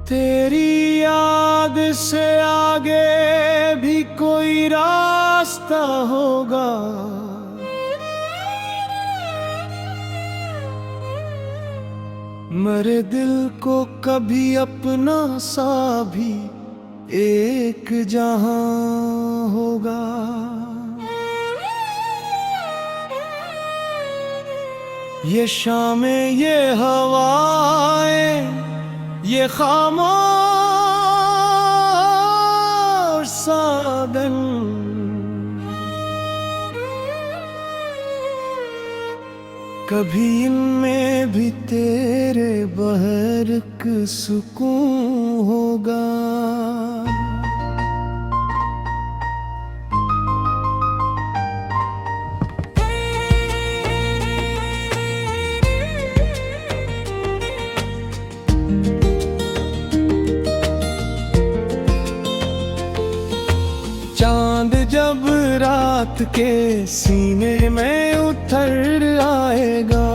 तेरी याद से आगे भी कोई रास्ता होगा। मेरे दिल को कभी अपना सा भी एक जहां होगा। ये शामें, ये हवाएं, ये खामोश सागन, कभी इनमें भी तेरे बहरक सुकून होगा। चांद जब रात के सीने में उतर आएगा,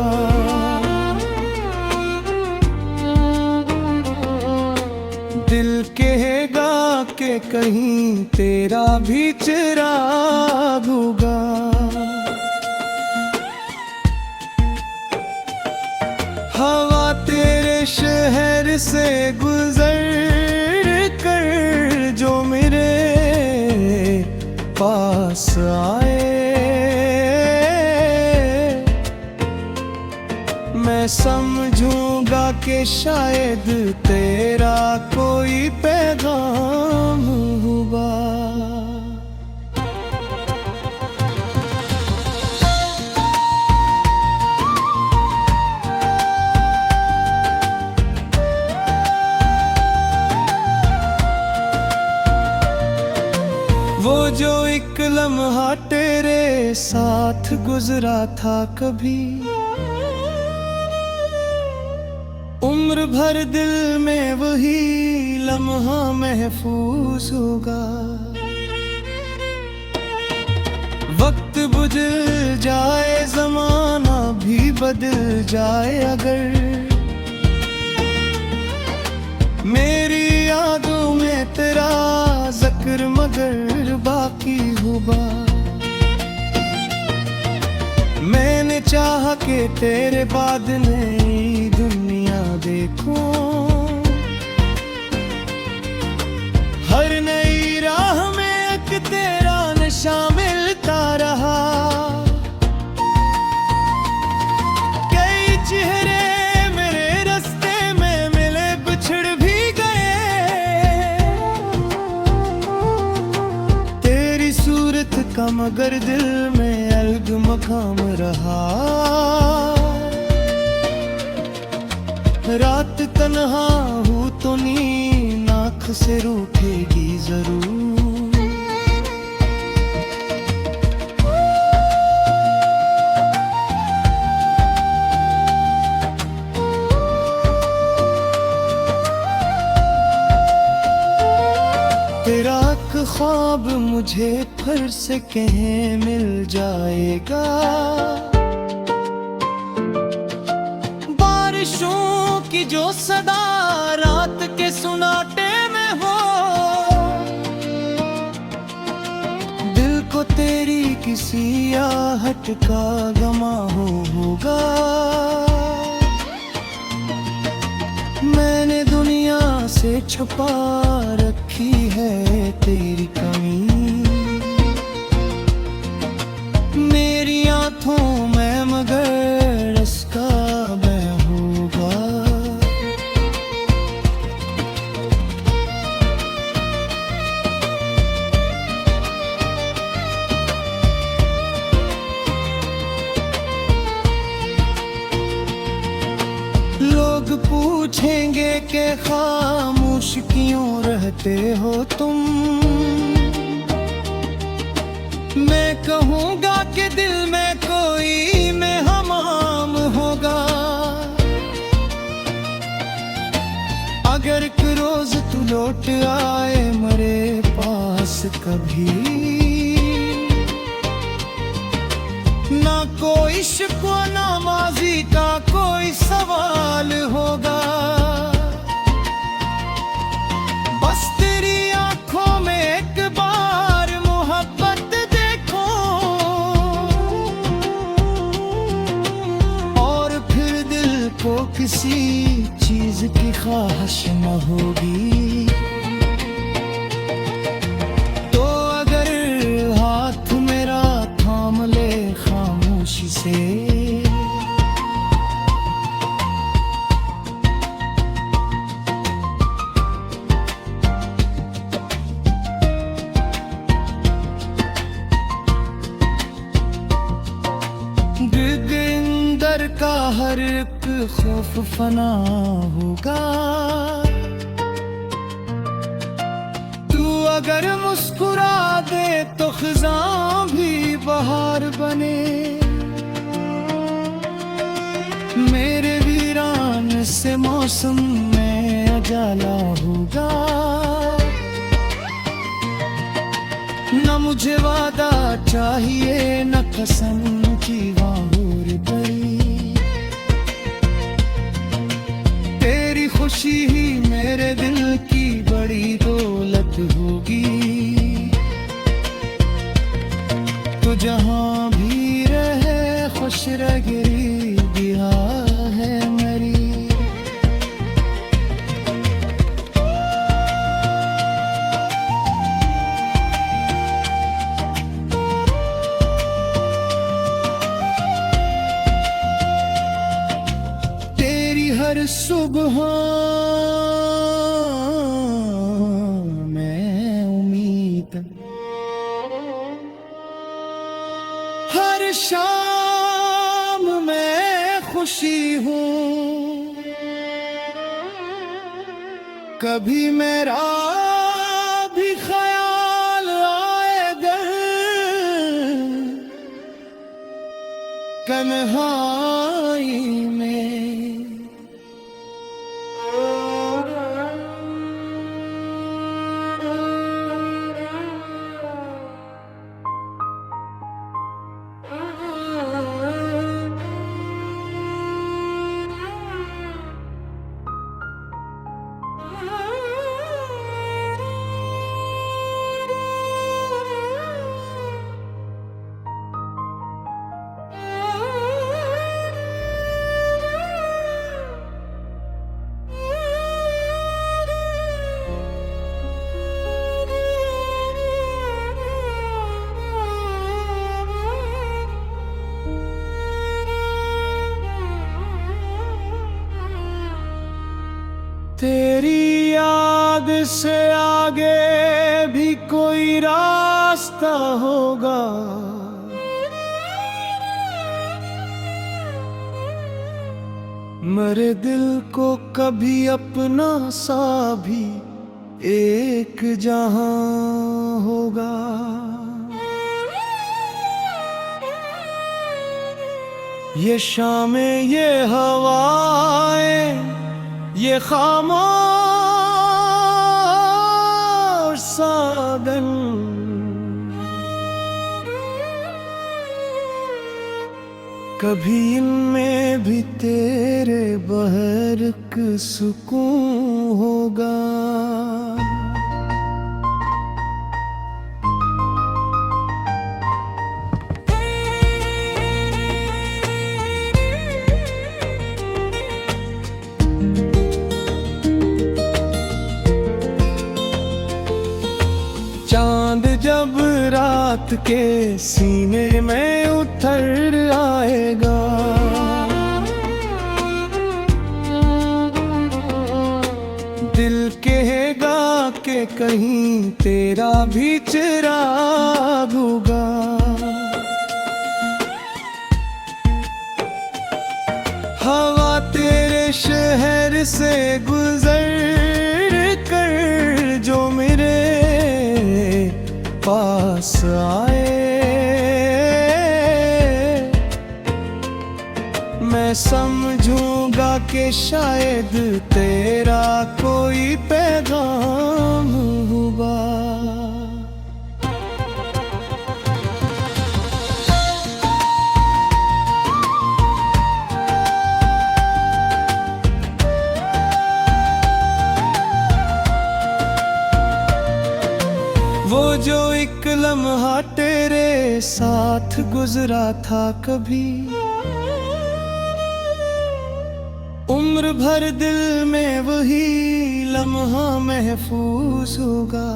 दिल कहेगा कि कहीं तेरा भी चिराग होगा। हवा तेरे शहर से गुजर कर जो मेरे पास आए, मैं समझूंगा कि शायद तेरा कोई पैगाम हुआ। वो जो एक लम्हा तेरे साथ गुजरा था कभी, उम्र भर दिल में वही लम्हा महफूज होगा। वक्त गुजर जाए, जमाना भी बदल जाए, अगर मेरी यादों में तेरा जिक्र मगर बाकी हुआ। मैंने चाहा कि तेरे बाद नई दुनिया देखूं, हर नई राह में एक तेरा नशा मिलता रहा। कई चेहरे मेरे रास्ते में मिले, बिछड़ भी गए, तेरी सूरत का मगर दिल में अलग मकाम रहा। रात तन्हा हूँ तो नींद आँख से रूठेगी जरूर। तेरा एक ख्वाब मुझे फिर से कहीं मिल जाएगा। बारिशों की जो सदा रात के सुनाटे में हो, दिल को तेरी किसी आहट का गमा होगा। मैंने दुनिया से छुपा रखी है तेरी कमी, मेरी आंखों में मगर इसका बह होगा। लोग पूछेंगे कि खामोश क्यों रहते हो तुम, मैं कहूँगा कि दिल में कोई मेहमान होगा। अगर एक रोज तू लौट आए मेरे पास कभी, ना कोई शिकवा ना माजी का कोई सवाल होगा। तलाश न होगी। तो अगर हाथ मेरा थाम ले खामोशी से, का हर एक खौफ फना होगा। तू अगर मुस्कुरा दे तो खिज़ां भी बहार बने। मेरे वीरान से मौसम में उजाला होगा। न मुझे वादा चाहिए न कसम की वाहुर बड़ी। खुशी ही मेरे दिल की बड़ी दौलत होगी। तो जहां भी रहे खुश रहे दिया है मेरी। तेरी हर सुबह में उम्मीद, हर शाम में खुशी हूँ। कभी मेरा भी ख्याल आएगा तन्हाई में। तेरी याद से आगे भी कोई रास्ता होगा। मेरे दिल को कभी अपना सा भी एक जहां होगा। ये शामें, ये हवाएं, ये खामोश सागन, कभी इनमें भी तेरे बहरक सुकून होगा। चांद जब रात के सीने में उतर आएगा, दिल कहेगा कि कहीं तेरा भी चिराग होगा। हवा तेरे शहर से गुजर कर जो मेरे पास आए, मैं समझूंगा कि शायद तेरा कोई पैगाम हुआ। वो जो एक लम्हा तेरे साथ गुजरा था कभी, उम्र भर दिल में वही लम्हा महफूज होगा।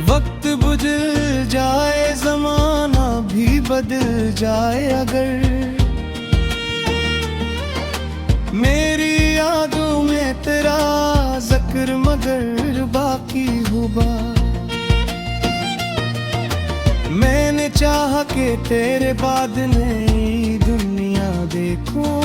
वक्त गुजर जाए, जमाना भी बदल जाए, अगर मेरी यादों में तेरा जिक्र मगर बाकी होगा। मैंने चाहा कि तेरे बाद नई दुनिया देखूं,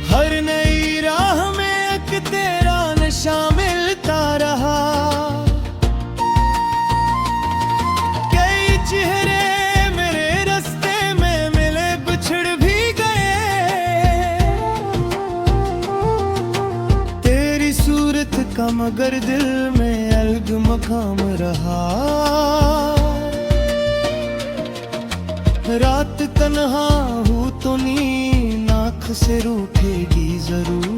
हर नई राह में एक तेरा नशा मिलता रहा। कई चेहरे मेरे रास्ते में मिले, बिछड़ भी गए, तेरी सूरत का मगर दिल में अलग मकाम रहा। रात तन्हा हूँ तो नींद आँख से रूठेगी जरूर।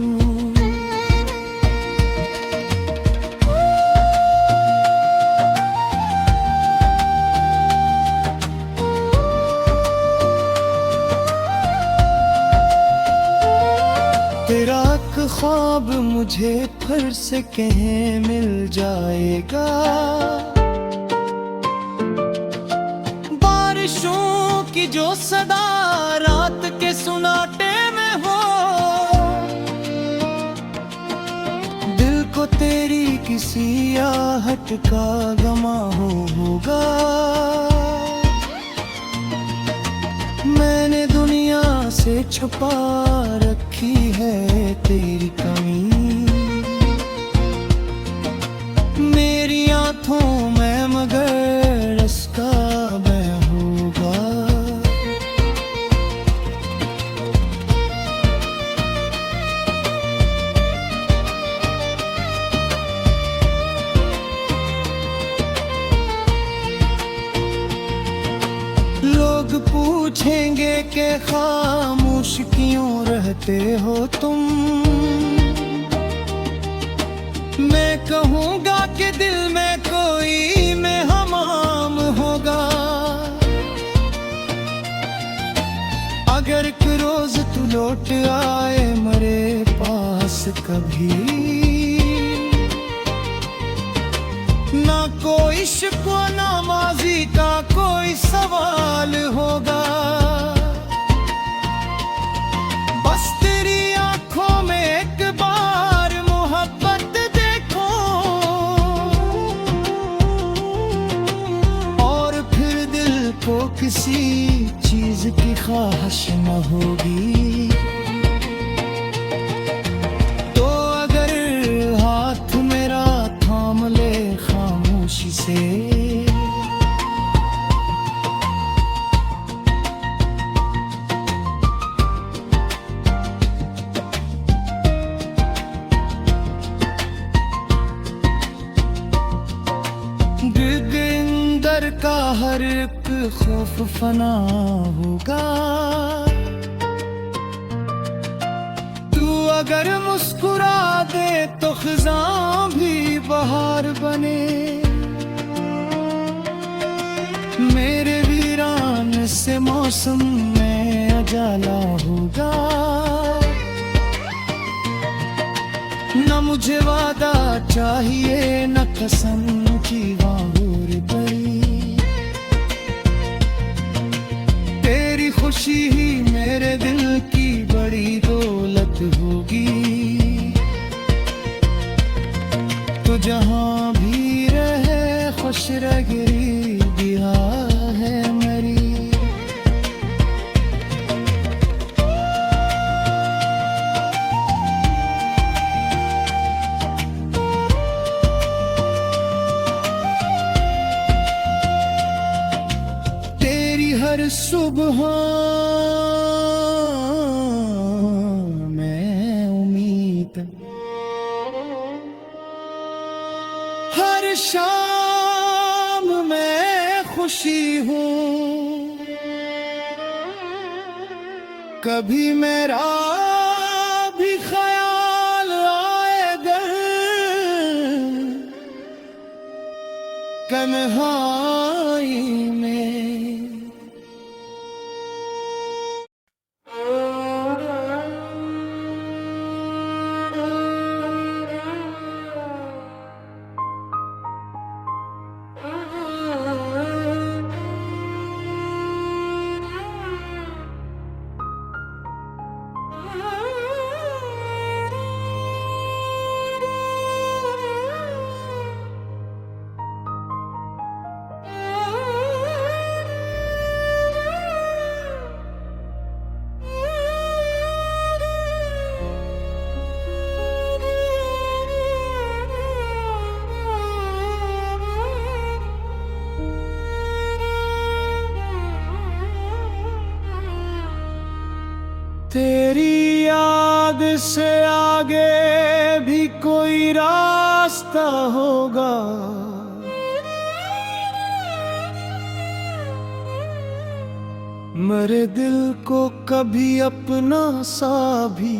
तेरा एक ख्वाब मुझे फिर से कहीं मिल जाएगा। बारिशों की जो सदा रात के सुनाटे में हो, दिल को तेरी किसी आहट का गमा होगा। मैंने दुनिया से छुपा रखी है तेरी कमी, मेरी आंखों में मगर इसका बह होगा। लोग पूछेंगे कि खामोश क्यों रहते हो तुम, मैं कहूँगा कि दिल में कोई मेहमान होगा। अगर एक रोज तू लौट आए मेरे पास कभी, ना कोई शिकवा ना माजी का कोई सवाल होगा। बस तेरी आंखों में एक बार मोहब्बत देखो, और फिर दिल को किसी चीज की ख्वाहिश न होगी। तो अगर हाथ मेरा थाम ले खामोशी से, दिल का हर एक खौफ फना होगा। तू अगर मुस्कुरा दे तो खिज़ां भी बहार बने, मेरे वीरान से मौसम में उजाला होगा। न मुझे वादा चाहिए न कसम की वाहुर बड़ी, तेरी खुशी ही मेरे दिल की बड़ी दौलत होगी। तो जहाँ भी रहे खुश रही दिया है मेरी। हर सुबह मैं उम्मीद, हर शाम मैं खुशी हूँ। कभी मेरा भी ख्याल आएगा तन्हाई में, तेरी याद से आगे भी कोई रास्ता होगा, मेरे दिल को कभी अपना सा भी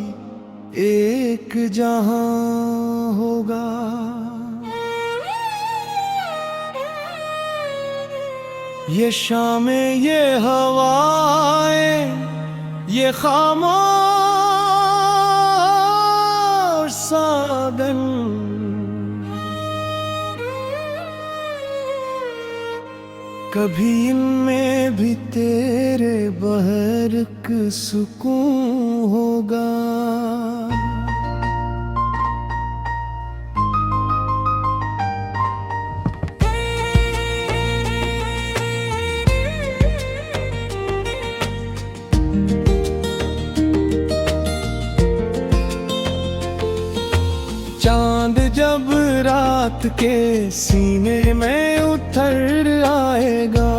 एक जहां होगा। ये शामें, ये हवाएं, ये खामोश सागन, कभी इनमें भी तेरे बहरक सुकून होगा। चांद जब रात के सीने में उतर आएगा,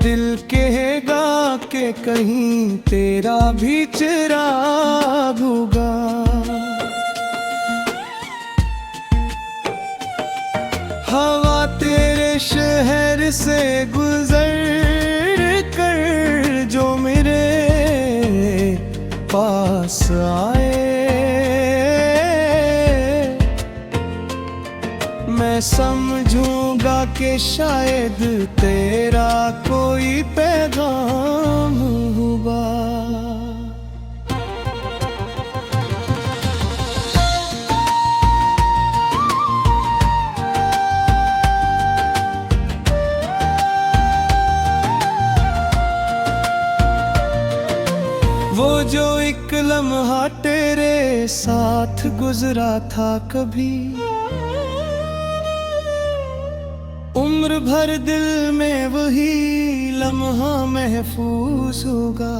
दिल कहेगा कि कहीं तेरा भी चिराग होगा। हवा तेरे शहर से गुजर कर जो मेरे पास आए, मैं समझूंगा कि शायद तेरा कोई पैगाम हुआ। वो जो एक लम्हा तेरे साथ गुजरा था कभी, उम्र भर दिल में वही लम्हा महफूज होगा।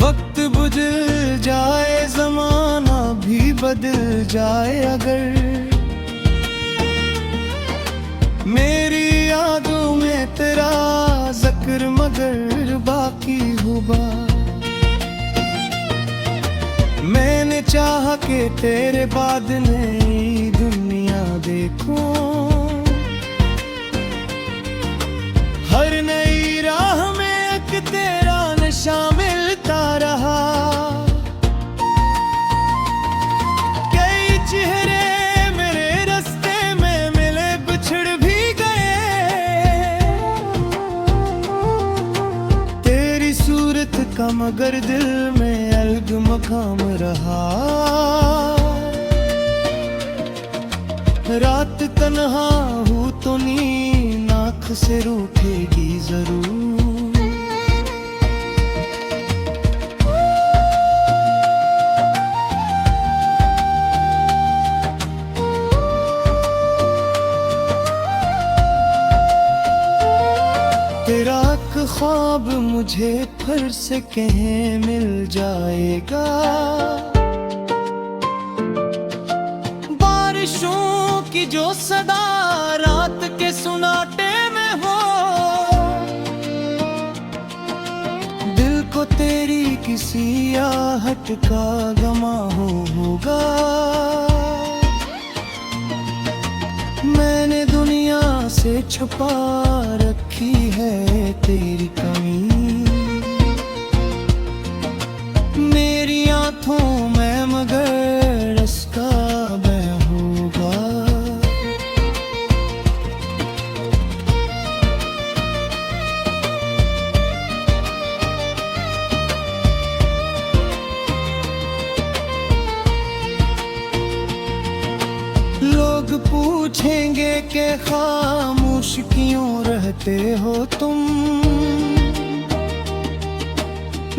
वक्त गुजर जाए, जमाना भी बदल जाए, अगर मेरी यादों में तेरा जिक्र मगर बाकी होगा। मैंने चाहा कि तेरे बाद नई दुनिया देखूं, हर नई राह में एक तेरा नशा मिलता रहा। कई चेहरे मेरे रास्ते में मिले, बिछड़ भी गए, तेरी सूरत का मगर दिल में अलग मकाम रहा। रात तन्हा हूँ तो नींद आँख से रूठेगी जरूर। तेरा एक ख्वाब मुझे फिर से कहीं मिल जाएगा, बारिशों की जो सदा रात के सुनाटे में हो, दिल को तेरी किसी आहट का गमा होगा। मैंने दुनिया से छुपा रखी है तेरी कमी, मेरी आंखों में मगर इसका बह होगा। लोग पूछेंगे कि खामोश खामोश क्यों रहते हो तुम?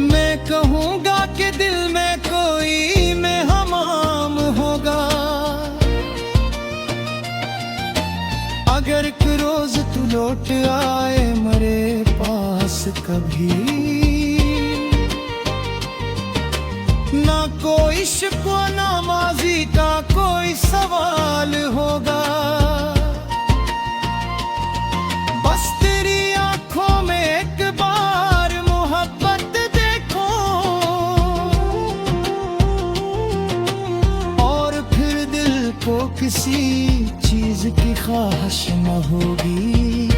मैं कहूँगा कि दिल में कोई में हमाम होगा। अगर एक रोज तू लौट आए मेरे पास कभी, ना कोई शिकवा ना माजी का कोई सवाल होगा। बस तेरी आंखों में एक बार मोहब्बत देखो, और फिर दिल को किसी चीज की ख्वाहिश न होगी।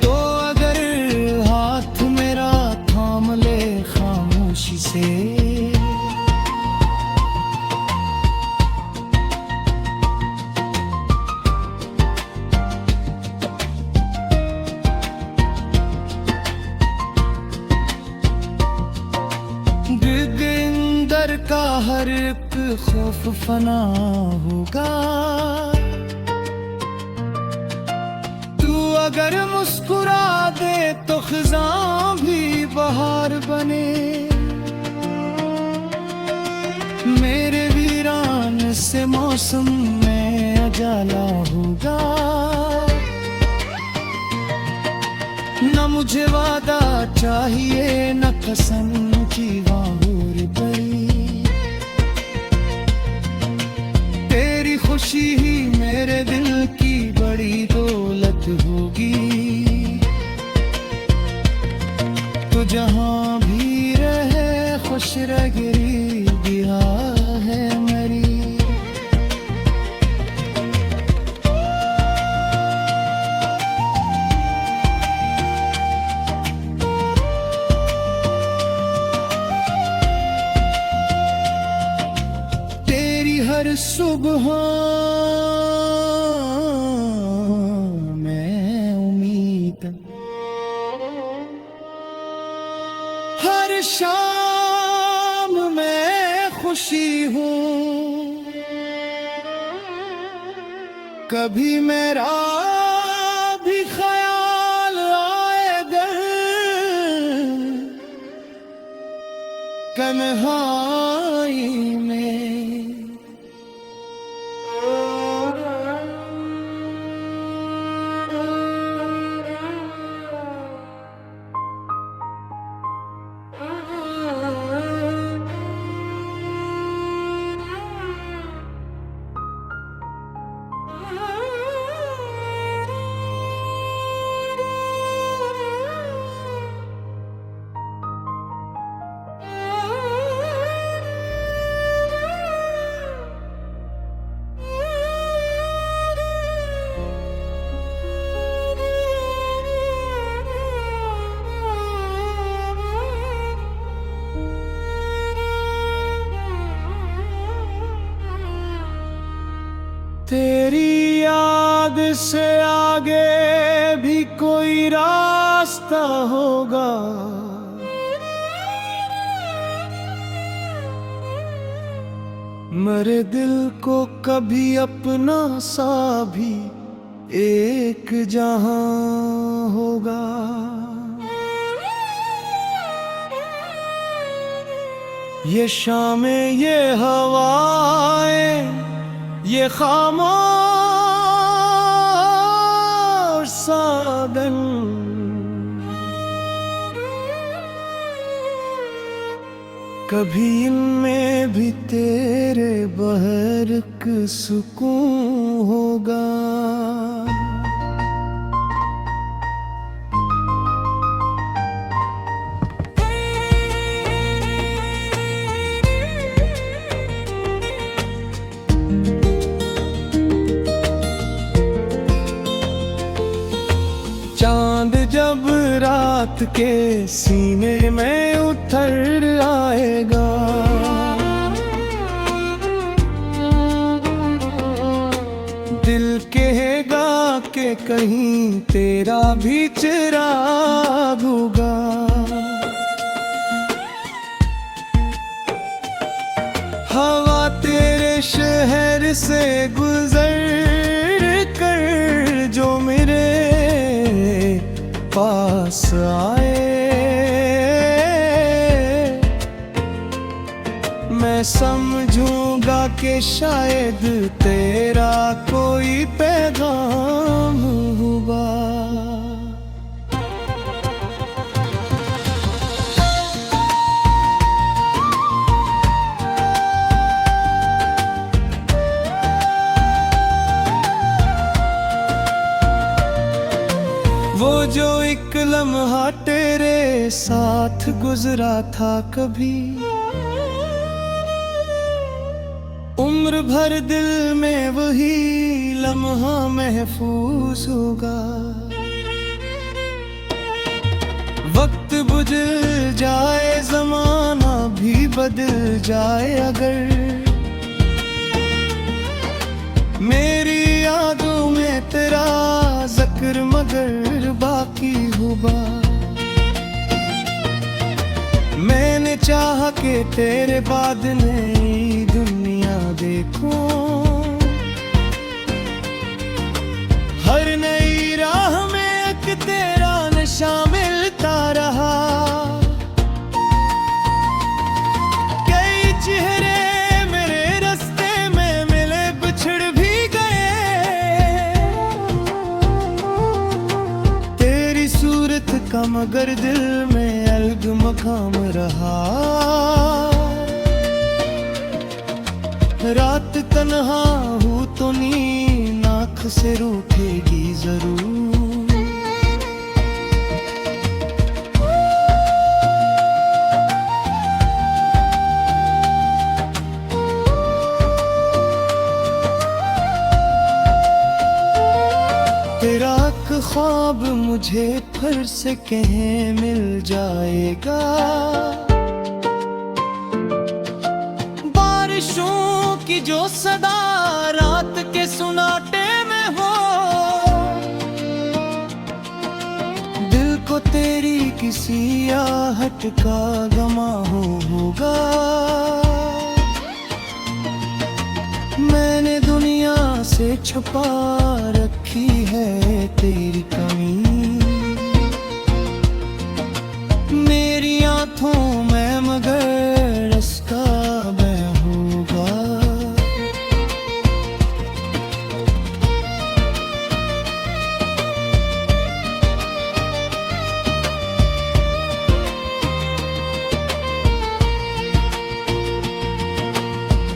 तो अगर हाथ मेरा थाम ले खामोशी से, अंदर का हर एक खौफ फना होगा। तू अगर मुस्कुरा दे तो खिज़ां भी बहार बने। मेरे वीरान से मौसम में उजाला होगा। न मुझे वादा चाहिए न कसम की वाहुर बड़ी, तेरी खुशी ही मेरे दिल की बड़ी दौलत होगी। तो जहाँ भी रहे खुश रही दिया है मेरी। हर सुबह मैं उम्मीद, हर शाम मैं खुशी हूँ। कभी मेरा भी ख्याल आएगा तन्हाई में। तेरी याद से आगे भी कोई रास्ता होगा। मेरे दिल को कभी अपना सा भी एक जहां होगा। ये शामें ये हवाएं ये खामोश सागन, कभी इनमें भी तेरे बहरक सुकून होगा। चांद जब रात के सीने में उतर आएगा, दिल कहेगा कि कहीं तेरा भी चिराग होगा। हवा तेरे शहर से गुजर पास आए, मैं समझूंगा कि शायद तेरा कोई पैगाम हुआ। वो जो एक लम्हा तेरे साथ गुजरा था कभी, उम्र भर दिल में वही लम्हा महफूज होगा। वक्त गुजर जाए, जमाना भी बदल जाए, अगर मेरी यादों में तेरा जिक्र मगर बाकी हुआ। मैंने चाहा कि तेरे बाद नई दुनिया देखूं, हर नई राह में एक तेरा नशा मिलता रहा। कई चेहरे मेरे रास्ते में मिले, बिछड़ भी गए, तेरी सूरत का मगर दिल में अलग मकाम रहा। रात तन्हा हूँ तो नींद आँख से रूठेगी जरूर। तेरा एक ख्वाब मुझे फिर से कहीं मिल जाएगा, बारिशों की जो सदा रात के सुनाटे में हो, दिल को तेरी किसी आहट का गमा होगा। मैंने दुनिया से छुपा रखी है तेरी कमी, मेरी आंखों में मगर इसका बह होगा।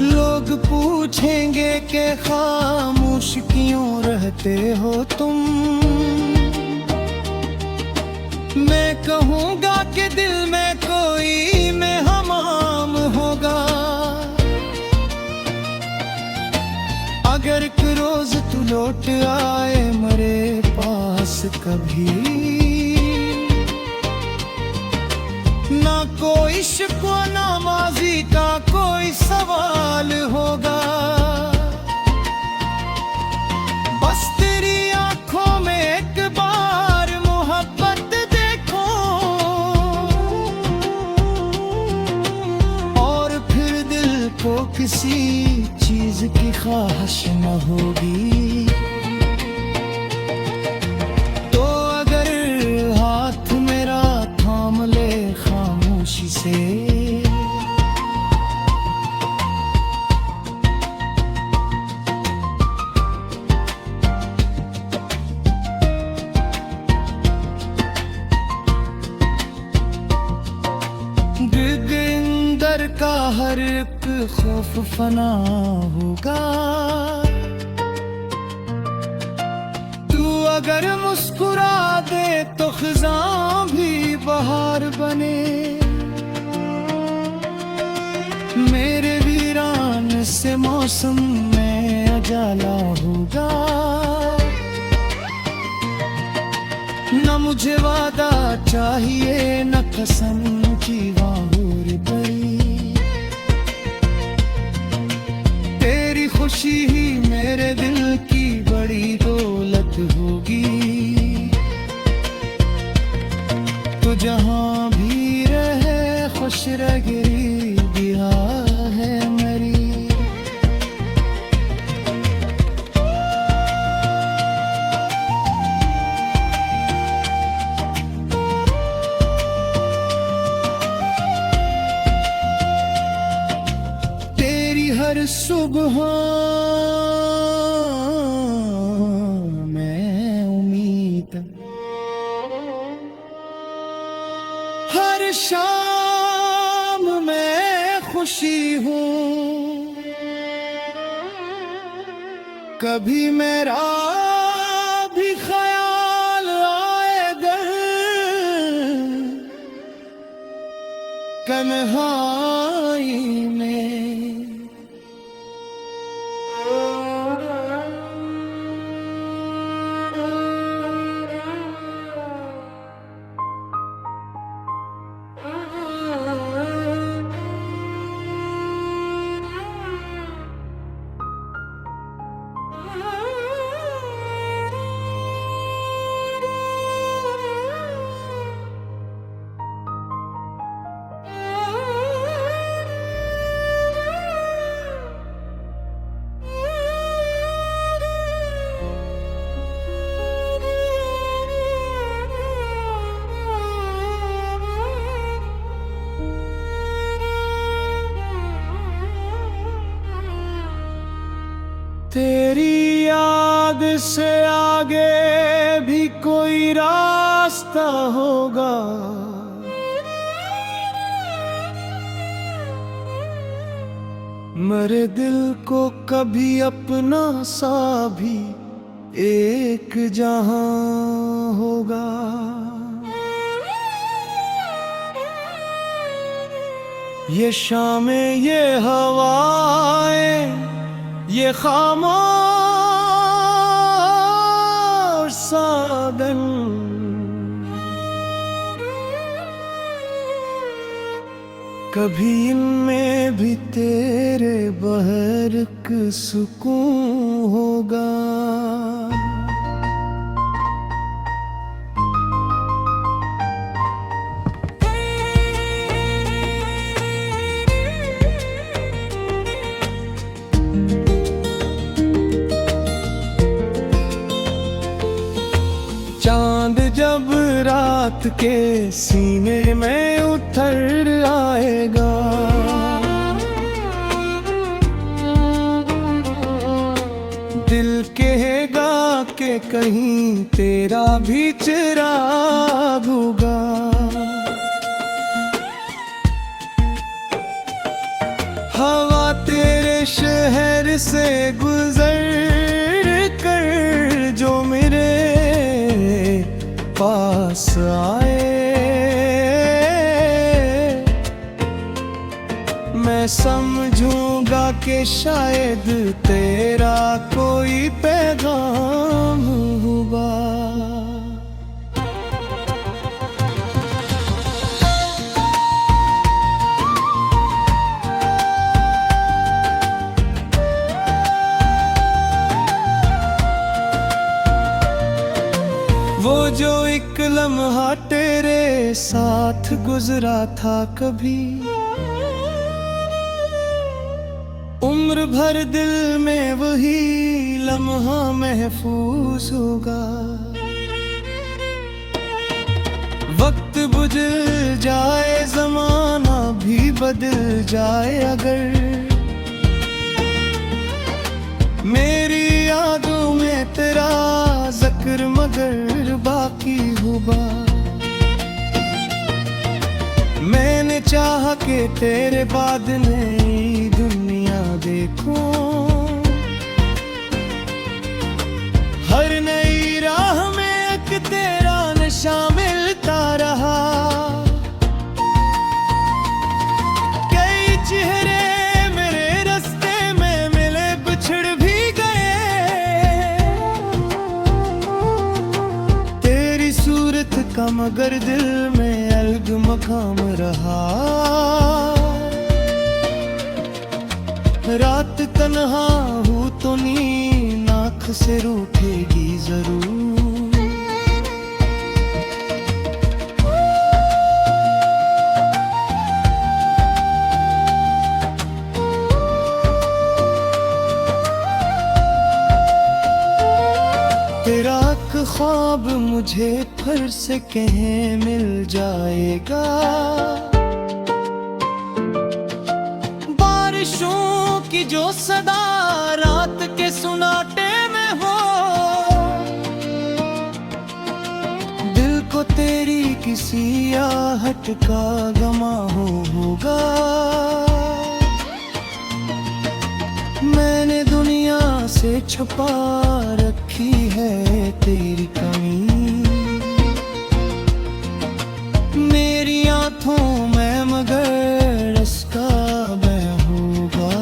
लोग पूछेंगे कि खामोश क्यों रहते हो तुम, मैं कहूँगा कि दिल में कोई मेहमान होगा। अगर एक रोज तू लौट आए मेरे पास कभी, ना कोई शिकवा ना माजी का कोई सवाल होगा। बस तेरी आंखों में एक बार मोहब्बत देखो, और फिर दिल को किसी चीज की ख्वाहिश न होगी। तो अगर हाथ मेरा थाम ले खामोशी से, अंदर का हर एक खौफ फना होगा। तू अगर मुस्कुरा दे तो खिज़ां भी बहार बने, मेरे वीरान से मौसम में उजाला होगा। न मुझे वादा चाहिए न कसम की वाहुर बड़ी, तेरी खुशी ही मेरे दिल की बड़ी दौलत होगी। तो जहाँ भी रहे खुश रहे दिया है मेरी। सुबह मैं उम्मीद, हर शाम मैं खुशी हूँ। कभी मेरा भी ख्याल आएगा तन्हाई में। तेरी याद से आगे भी कोई रास्ता होगा। मेरे दिल को कभी अपना सा भी एक जहां होगा। ये शामें, ये हवाएं, ये खामोश सागन, कभी इनमें भी तेरे बहरक सुकून होगा। चांद जब रात के सीने में उतर आएगा, दिल कहेगा कि कहीं तेरा भी चिराग होगा। हवा तेरे शहर से गुजर कर जो मेरे पास आए, मैं समझूंगा कि शायद तेरा कोई पैगाम हुआ। वो जो एक लम्हा तेरे साथ गुजरा था कभी, उम्र भर दिल में वही लम्हा महफूज होगा। वक्त गुजर जाए, जमाना भी बदल जाए, अगर मेरी यादों में तेरा जिक्र मगर बाकी हुआ। मैंने चाहा कि तेरे बाद नई दुनिया देखूं, हर नई राह में एक तेरा नशा मिलता रहा। कई चेहरे मेरे रास्ते में मिले, बिछड़ भी का मगर दिल में अलग मकाम रहा। रात तन्हा हूँ तो नींद आँख से रूठेगी जरूर। तेरा ख्वाब मुझे फिर से कहीं मिल जाएगा। बारिशों की की जो सदा रात के सुनाटे में हो। दिल को तेरी किसी आहट का गमा होगा। मैंने दुनिया से छुपा रखी है तेरी कमी। मेरी आंखों में मगर इसका बह होगा।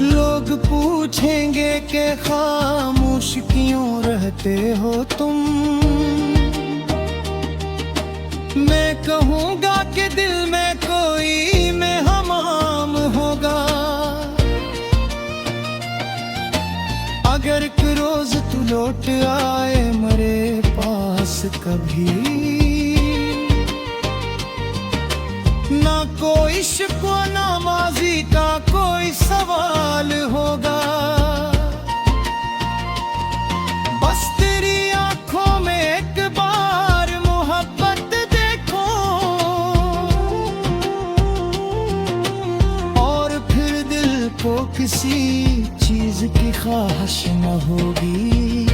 लोग पूछेंगे कि खामोश क्यों रहते हो तुम। मैं कहूँगा कि दिल में कोई मेहमान होगा। अगर एक रोज तू लौट आए मेरे पास कभी, ना कोई शिकवा ना माजी का कोई सवाल होगा। बस तेरी आंखों में एक बार मोहब्बत देखो, और फिर दिल को किसी चीज की ख्वाहिश न होगी।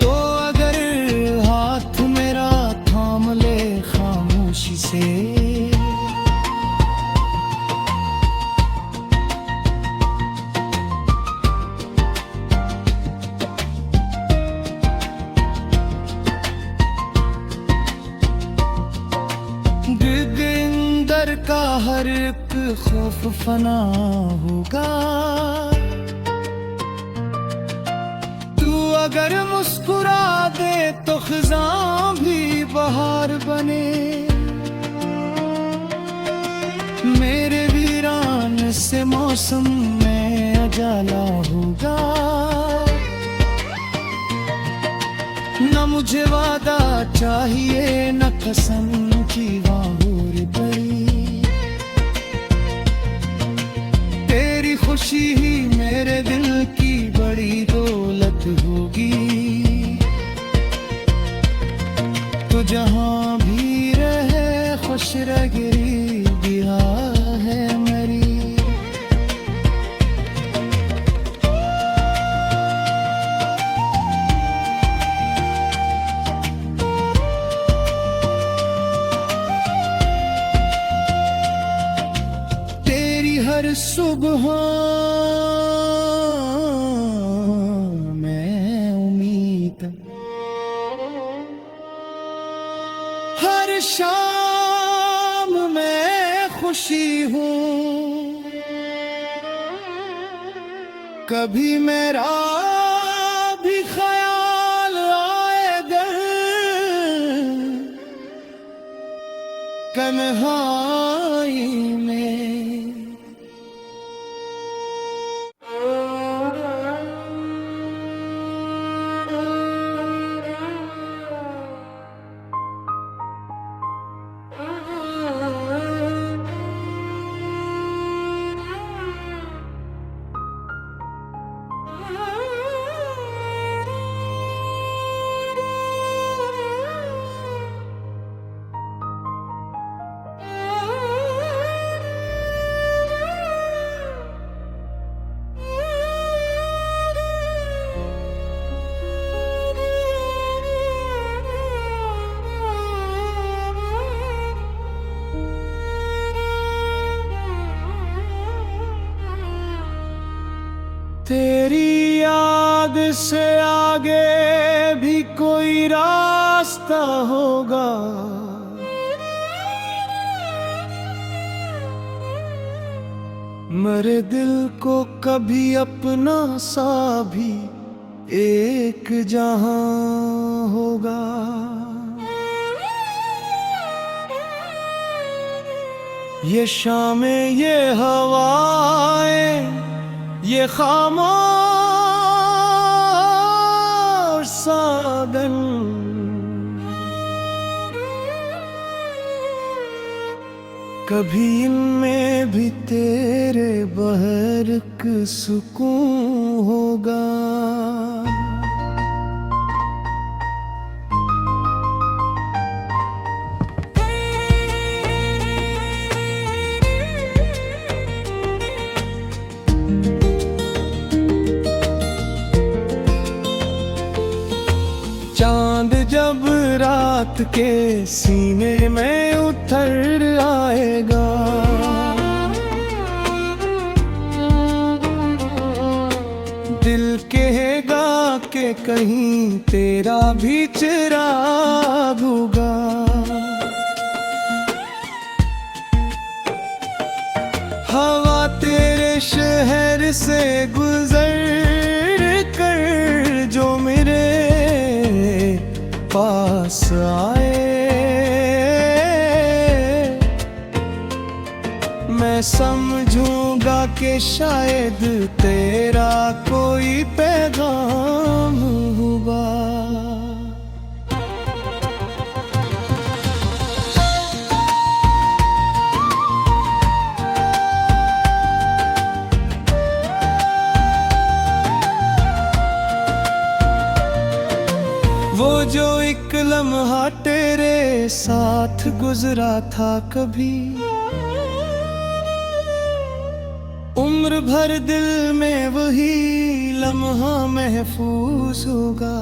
तो अगर हाथ मेरा थाम ले खामोशी से, अंदर का हर एक खौफ फना होगा। तू अगर मुस्कुरा दे तो खिज़ां भी बहार बने। मेरे वीरान से मौसम में उजाला होगा। न मुझे वादा चाहिए न कसम की वाहुर बड़ी। तेरी खुशी ही मेरे दिल की बड़ी दौलत होगी। तो जहाँ भी रहे खुश रहे बिया है मेरी। हर सुबह मैं उम्मीद, हर शाम मैं खुशी हूँ। कभी मेरा भी ख्याल आएगा तन्हाई में। तेरी याद से आगे भी कोई रास्ता होगा। मेरे दिल को कभी अपना सा भी एक जहां होगा। ये शामें ये हवाएं ये खामोश सागन, कभी इनमें भी तेरे बहरक सुकून होगा। चांद जब रात के सीने में उतर आएगा, दिल कहेगा कि कहीं तेरा भी चिराग होगा। हवा तेरे शहर से गुजर कर जो मेरे पास आए, मैं समझूंगा कि शायद तेरा कोई पैगाम हुआ। वो जो एक लम्हा तेरे साथ गुजरा था कभी, उम्र भर दिल में वही लम्हा महफूज होगा।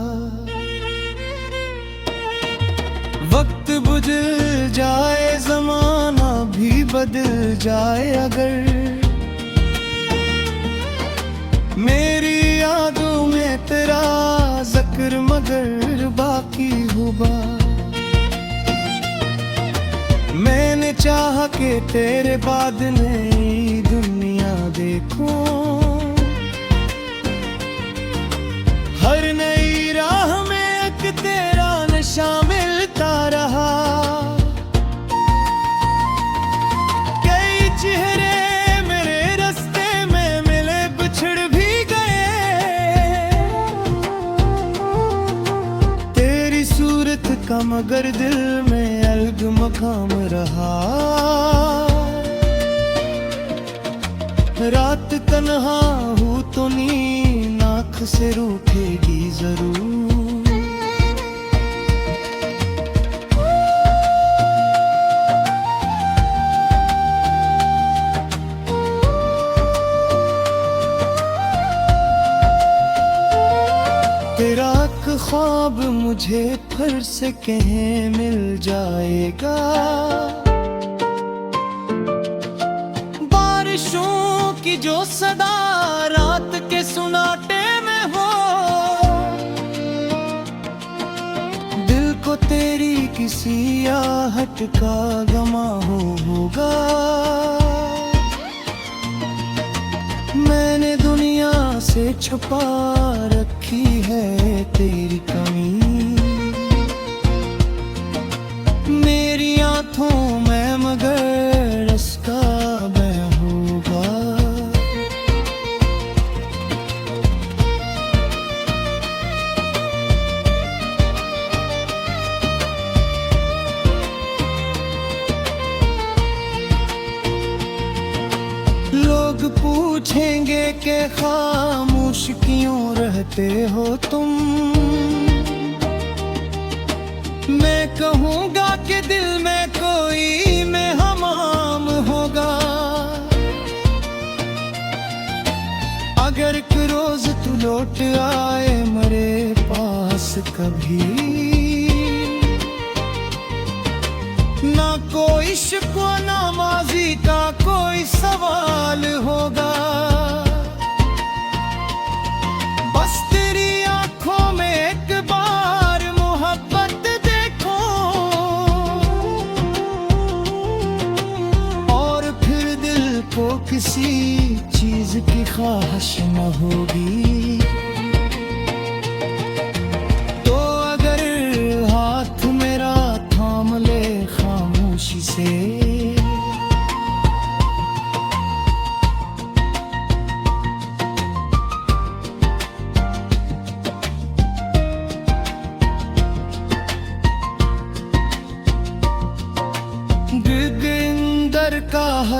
वक्त गुजर जाए, जमाना भी बदल जाए, अगर मेरी यादों में तेरा जिक्र मगर बाकी होगा। मैंने चाहा कि तेरे बाद नई दुनिया देखूं, हर नई राह में एक तेरा नशा मिलता रहा। कई चेहरे मेरे रास्ते में मिले, बिछड़ भी गए, तेरी सूरत का मगर दिल में अलग मकाम रहा। रात तन्हा हूँ तो नींद आँख से रूठेगी जरूर। तेरा एक ख्वाब मुझे फिर से कहीं मिल जाएगा। बारिशों की जो सदा रात के सुनाटे में हो, दिल को तेरी किसी आहट का गमा होगा। मैंने दुनिया से छुपा रखी है तेरी कमी, मेरी आंखों में मगर इसका बह होगा। लोग पूछेंगे कि खामोश क्यों रहते हो तुम, मैं कहूँगा कि दिल में कोई मेहमान होगा। अगर एक रोज तू लौट आए मेरे पास कभी, ना कोई शिकवा ना माजी का कोई सवाल होगा। बस तेरी आंखों में एक बार मोहब्बत देखो, और फिर दिल को किसी चीज की ख्वाहिश न होगी। तो अगर हाथ मेरा थाम ले खामोशी से,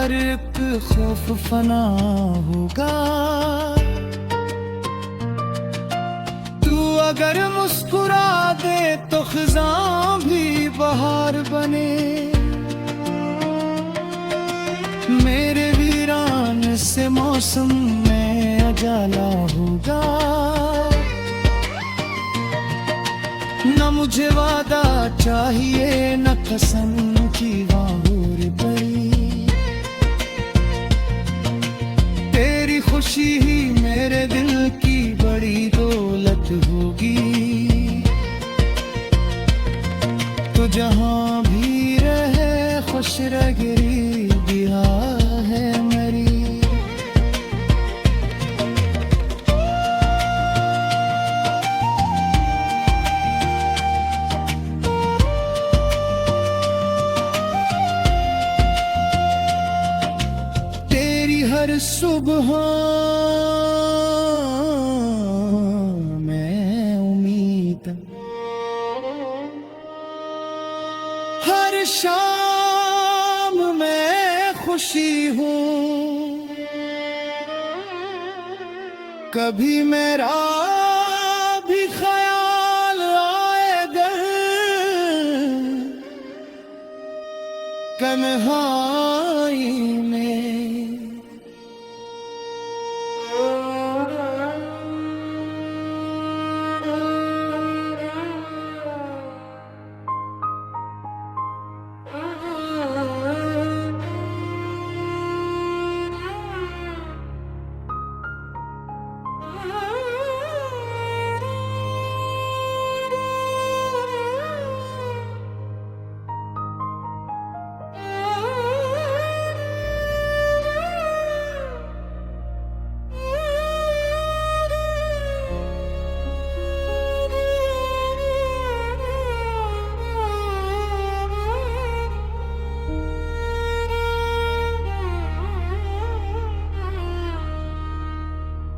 हर एक खौफ फना होगा। तू अगर मुस्कुरा दे तो खिज़ां भी बहार बने। मेरे वीरान से मौसम में उजाला होगा। न मुझे वादा चाहिए न कसम की वाहुर बड़ी। तेरी खुशी ही मेरे दिल की बड़ी दौलत होगी। तो जहाँ भी रहे खुश रगरी दिया है मेरी। हर सुबह मैं उम्मीद, हर शाम मैं खुशी हूँ। कभी मेरा भी ख्याल आएगा तन्हाई में।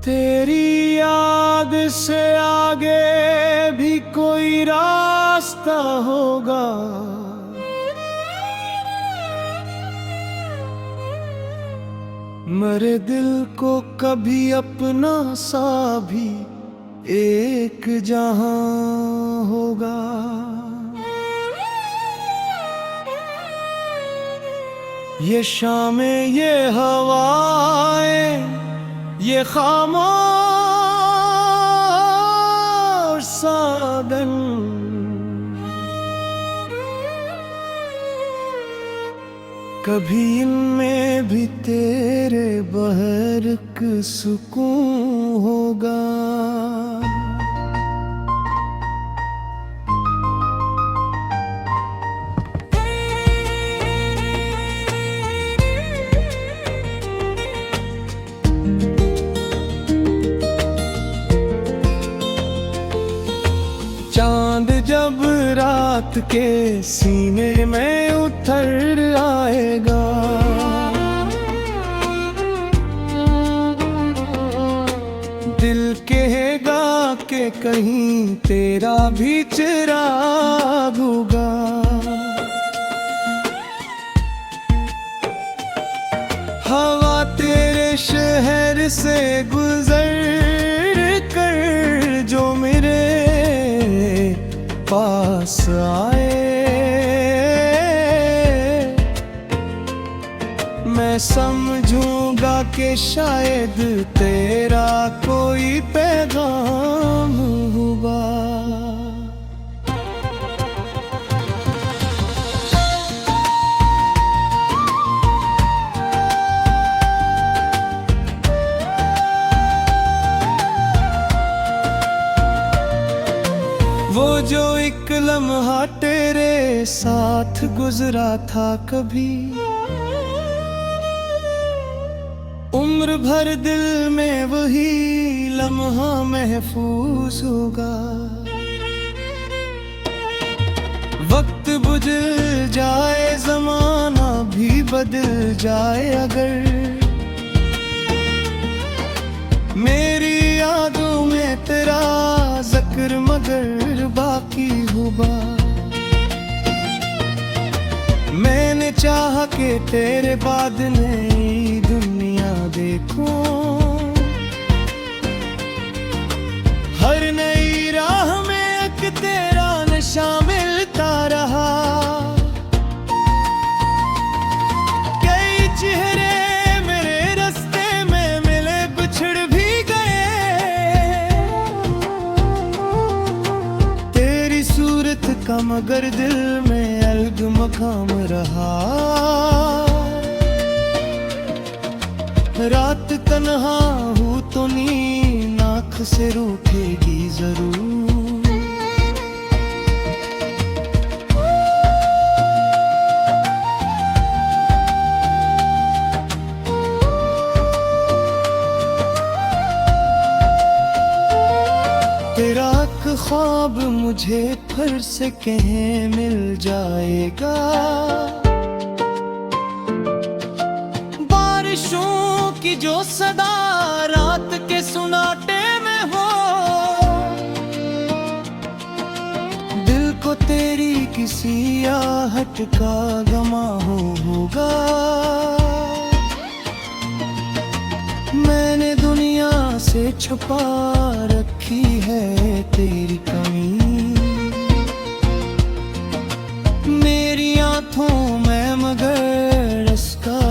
तेरी याद से आगे भी कोई रास्ता होगा। मेरे दिल को कभी अपना सा भी एक जहां होगा। ये शामें, ये हवाएं, ये खामोश सादन, कभी इनमें भी तेरे बहरक सुकून होगा। चांद जब रात के सीने में उतर आएगा, दिल कहेगा कि कहीं तेरा भी चिराग होगा। हवा तेरे शहर से गुजर कर जो मेरे पास आए, मैं समझूंगा कि शायद तेरा कोई पैगाम हुआ। वो जो एक लम्हा तेरे साथ गुजरा था कभी, उम्र भर दिल में वही लम्हा महफूज होगा। वक्त गुजर जाए, जमाना भी बदल जाए, अगर मेरी यादों में तेरा जिक्र मगर बाकी होगा। मैंने चाहा कि तेरे बाद नई दुनिया देखूं, हर नई राह में एक तेरा नशा मिलता रहा। कई चेहरे मेरे रास्ते में मिले, बिछड़ भी गए, तेरी सूरत का मगर दिल में अलग मकाम रहा। रात तन्हा हूँ तो नींद आँख से रूठेगी जरूर। तेरा एक ख्वाब मुझे फिर से कहीं मिल जाएगा, बारिशों की जो सदा रात के सुनाटे में हो, दिल को तेरी किसी आहट का गमा होगा। मैंने दुनिया से छुपा रखी है तेरी कमी, मेरी आंखों में मगर इसका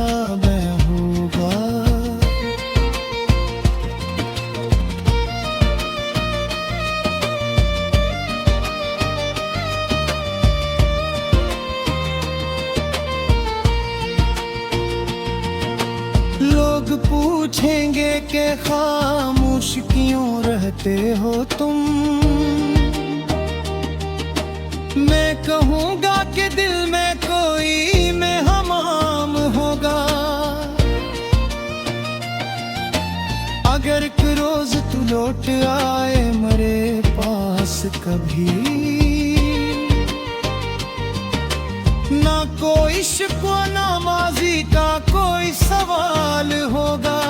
बह होगा। लोग पूछेंगे कि खामोश क्यों रहते हो तुम, मैं कहूँगा कि दिल में कोई मेहमान होगा। अगर एक रोज तू लौट आए मेरे पास कभी, ना कोई शिकवा ना माजी का कोई सवाल होगा।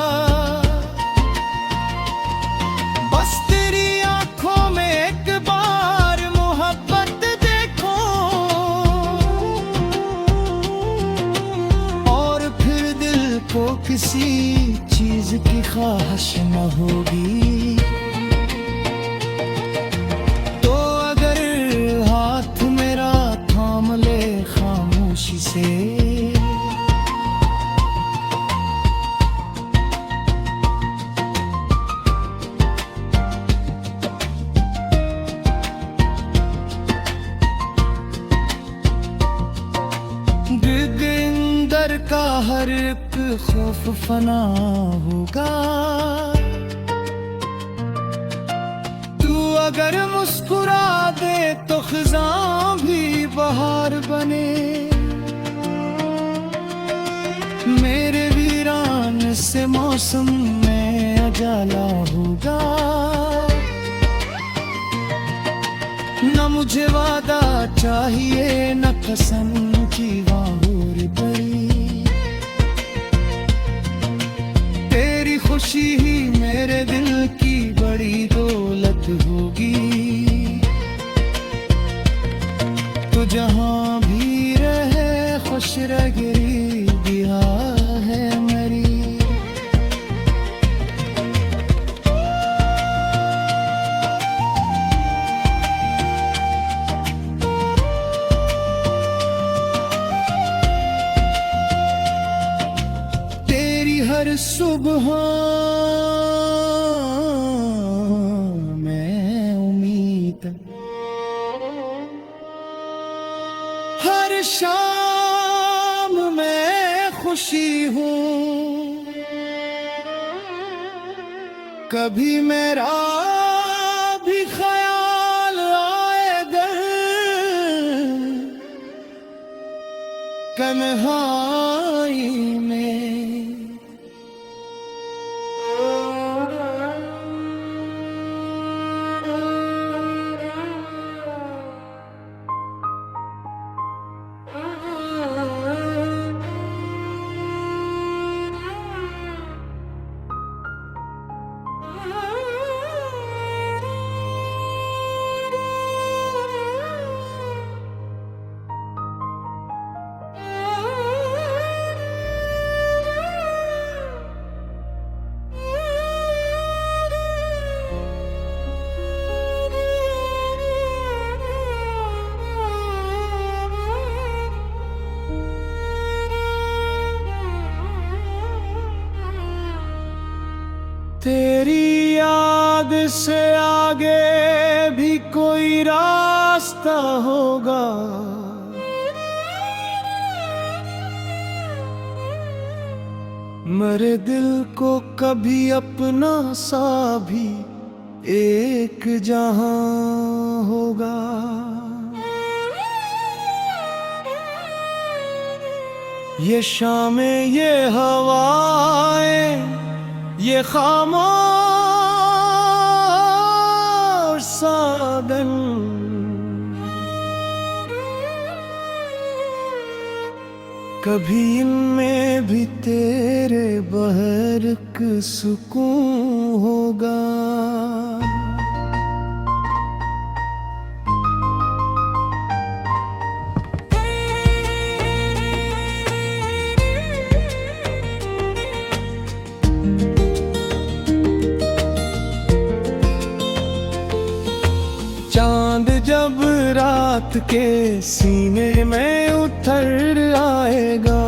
बस तेरी आंखों में एक बार मोहब्बत देखो, और फिर दिल को किसी चीज की ख्वाहिश न होगी। तो अगर हाथ मेरा थाम ले खामोशी से, अंदर का हर एक खौफ फना होगा। तू अगर मुस्कुरा दे तो खिज़ां भी बहार बने, मेरे वीरान से मौसम में उजाला होगा। न मुझे वादा चाहिए न कसम की वाहुर बड़ी, तेरी खुशी ही मेरे दिल की बड़ी दौलत होगी। तो जहाँ भी रहे खुश रही दिया है मेरी। हर सुबह मैं उम्मीद, हर शाम मैं खुशी हूँ। कभी मेरा भी ख्याल आए दिल तन्हाई में, से आगे भी कोई रास्ता होगा। मेरे दिल को कभी अपना सा भी एक जहां होगा। ये शामें, ये हवाएं, ये खामोश सागन, कभी इनमें भी तेरे बहरक सुकून होगा। चांद जब रात के सीने में उतर आएगा,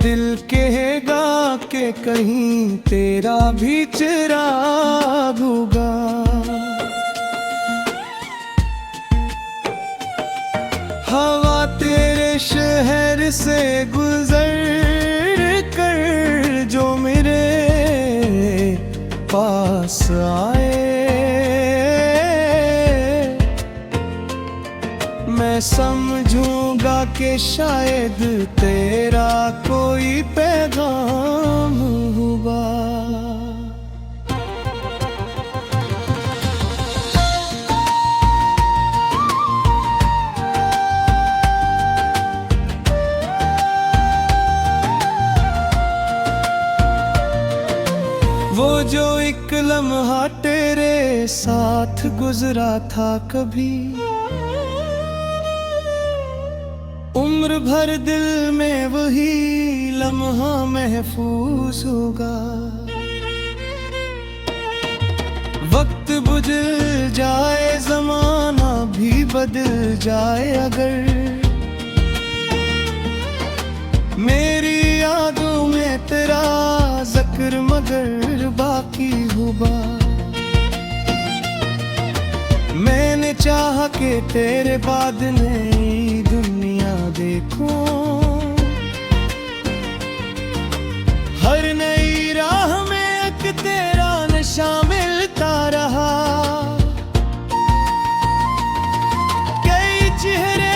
दिल कहेगा कि कहीं तेरा भी चिराग होगा। हवा तेरे शहर से गुजर कर जो मेरे पास आए, मैं समझूंगा कि शायद तेरा कोई पैगाम हुआ। वो जो एक लम्हा तेरे साथ गुजरा था कभी, उम्र भर दिल में वही लम्हा महफूज होगा। वक्त बुझल जाए, जमाना भी बदल जाए, अगर मेरी यादों में तेरा जिक्र मगर बाकी हुआ। मैंने चाहा कि तेरे बाद नई दुनिया देखूं, हर नई राह में एक तेरा नशा मिलता रहा। कई चेहरे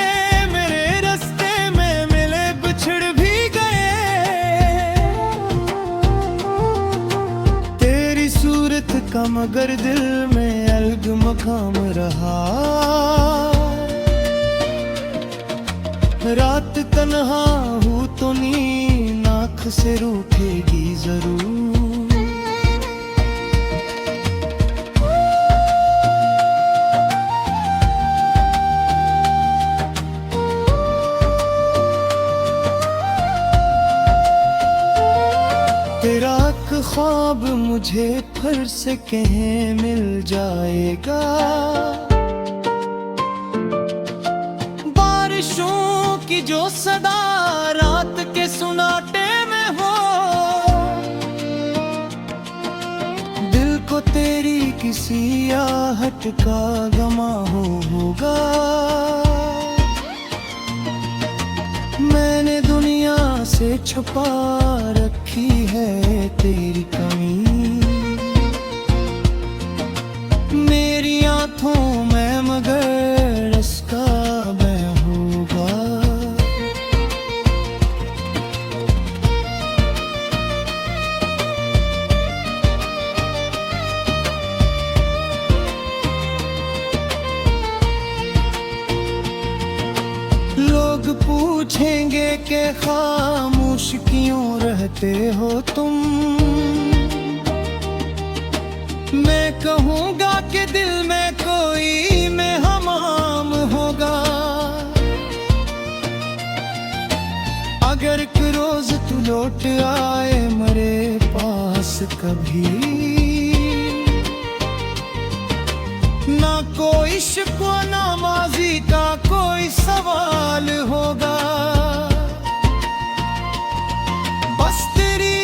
मेरे रास्ते में मिले, बिछड़ भी गए, तेरी सूरत का मगर दिल में अलग मकाम रहा। रात तन्हा हूँ तो नींद आँख से रूठेगी जरूर। तेरा एक ख्वाब मुझे फिर से कहीं मिल जाएगा। बारिशों की जो सदा रात के सुनाटे में हो, दिल को तेरी किसी आहट का गमा होगा। मैंने दुनिया से छुपा रखी है तेरी कमी, मेरी आंखों में मगर इसका बह होगा। लोग पूछेंगे कि खामोश क्यों रहते हो तुम, मैं कहूँगा कि दिल में कोई मेहमान होगा। अगर एक रोज तू लौट आए मेरे पास कभी, ना कोई शिकवा ना माजी का कोई सवाल होगा। बस तेरी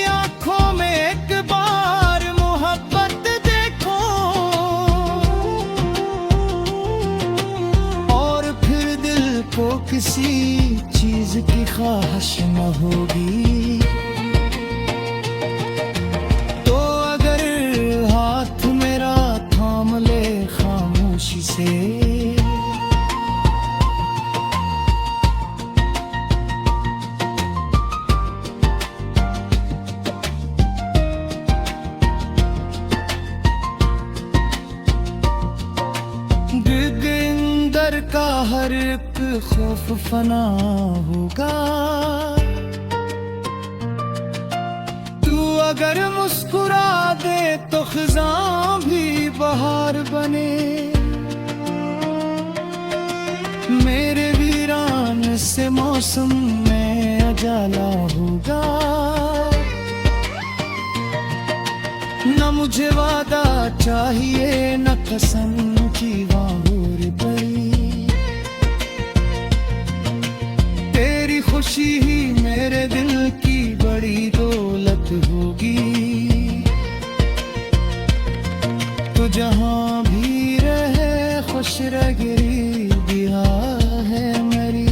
ख्वाहिश न होगी। तो अगर हाथ मेरा थाम ले खामोशी से, अंदर का हर एक खौफ फना होगा। तू अगर मुस्कुरा दे तो खिज़ां भी बहार बने। मेरे वीरान से मौसम में उजाला होगा। न मुझे वादा चाहिए न कसम की वाहुर बड़ी। तेरी खुशी ही मेरे दिल की बड़ी दौलत होगी। तो जहां भी रहे खुश रही बिहा है मेरी।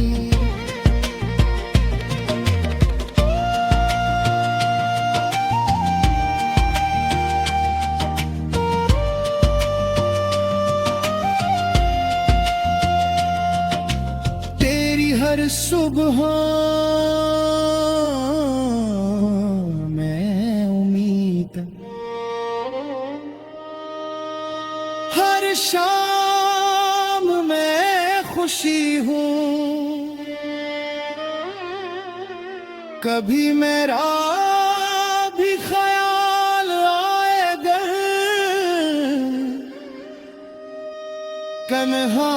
हर सुबह मैं उम्मीद, हर शाम मैं खुशी हूँ। कभी मेरा भी ख्याल आएगा तन्हा